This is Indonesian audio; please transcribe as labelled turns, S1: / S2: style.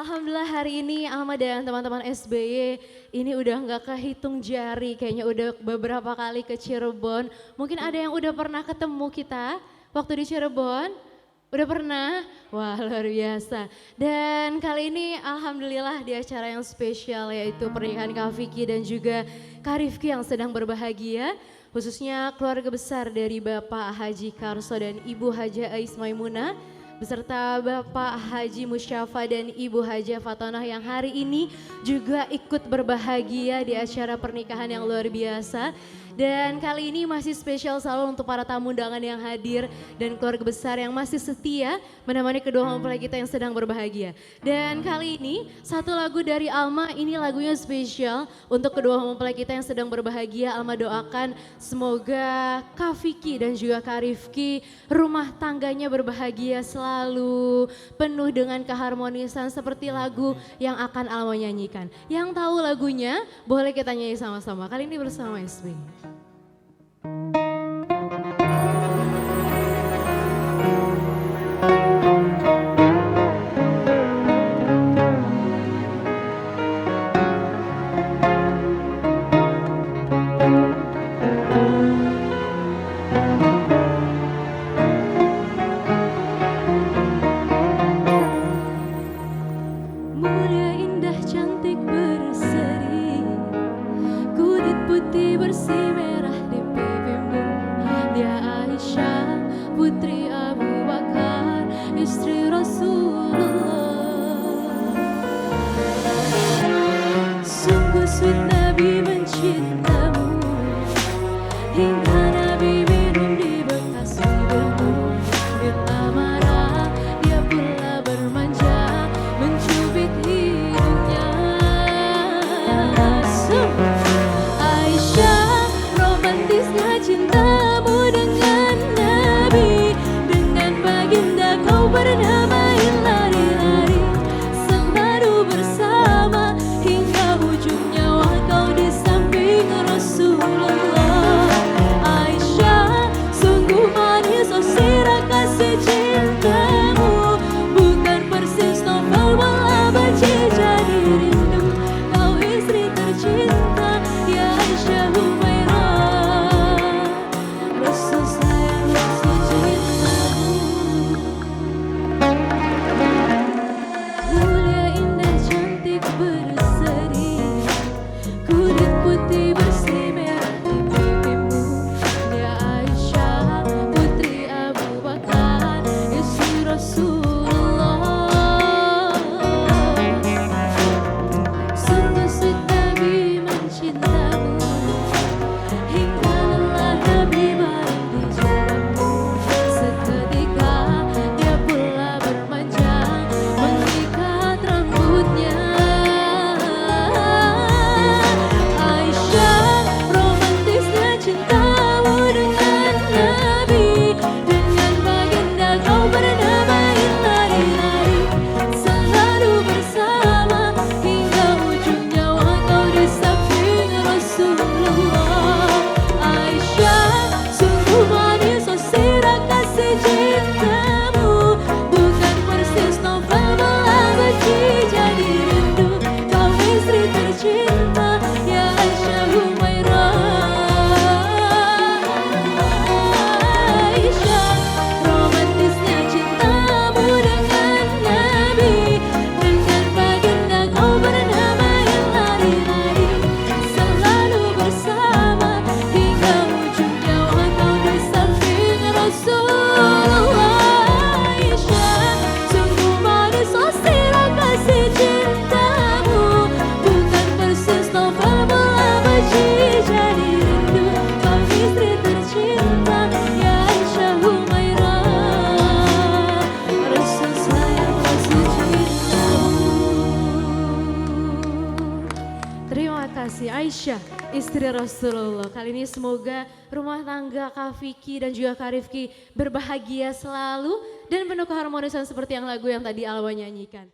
S1: Alhamdulillah hari ini Alma dan teman-teman SBY ini udah nggak kehitung jari, kayaknya udah beberapa kali ke Cirebon. Mungkin ada yang udah pernah ketemu kita waktu di Cirebon? Udah pernah? Wah luar biasa. Dan kali ini alhamdulillah di acara yang spesial yaitu pernikahan Kak Vicky dan juga Kak Rifki yang sedang berbahagia. Khususnya keluarga besar dari Bapak Haji Karso dan Ibu Haja Ais Maimunah beserta Bapak Haji Musyafa dan Ibu Haja Fatonah yang hari ini juga ikut berbahagia di acara pernikahan yang luar biasa. Dan kali ini masih spesial selalu untuk para tamu undangan yang hadir dan keluarga besar yang masih setia menemani kedua mempelai kita yang sedang berbahagia. Dan kali ini satu lagu dari Alma, ini lagunya spesial untuk kedua mempelai kita yang sedang berbahagia. Alma doakan semoga Kak Vicky dan juga Kak Rifki rumah tangganya berbahagia selalu, penuh dengan keharmonisan seperti lagu yang akan Alma nyanyikan. Yang tahu lagunya boleh kita nyanyi sama-sama. Kali ini bersama SB. Muda indah cantik berseri, kulit putih bersih merah di pipimu. Dia Aisyah putri Abu Bakar, istri Rasulullah. Sungguh sweet Nabi mencintamu, hingga Nabi minum di bekas bibirmu. Bila marah dia pula bermanja, mencubit hidungnya. Aisyah, romantisnya cintamu dengan Nabi, dengan baginda kau bernama lari-lari, selalu bersama hingga ujung nyawa kau di samping Rasulullah. Aisyah, sungguh manis oh sirah kasih cintamu, bukan persis novel bola baca jadi rindu. Kau istri tercinta ya Aisyah Humairah, Rasul sayang Rasul cintamu. Mulia indah cantik berseri, kulit putih bersih merah di pipimu. Dia Aisyah putri Abu Bakar, istri Rasulullah. Sungguh sweet Nabi mencintamu, hingga lelah Nabi baring di jilbabmu. Seketika dia pula bermanja, mengikat rambutnya. Aisyah, romantisnya cintamu dengan Nabi, dengan baginda kau bernama lari-lari, selalu bersama hingga ujung nyawa kau di samping Rasulullah. Aisyah, sungguh manis oh sirah kasih cintamu, bukan persis novel bola baca jadi rindu. Kau istri tercinta ya Aisyah Humairah. Aisyah, romantisnya cintamu dengan Nabi, dengan baginda kau bernama lari-lari, selalu bersama hingga ujung nyawa kau di samping Rasulullah. Aisyah, sungguh manis oh sirah kasih cintamu, bukan persis novel bola baca jadi rindu. Kau istri tercinta ya Aisyah Humairah, Rasul sayang Rasul cintamu. Terima kasih Aisyah, istri Rasulullah. Kali ini semoga rumah tangga Kak Vicky dan juga Kak Rifki berbahagia selalu dan penuh keharmonisan seperti yang lagu yang tadi Alwa nyanyikan.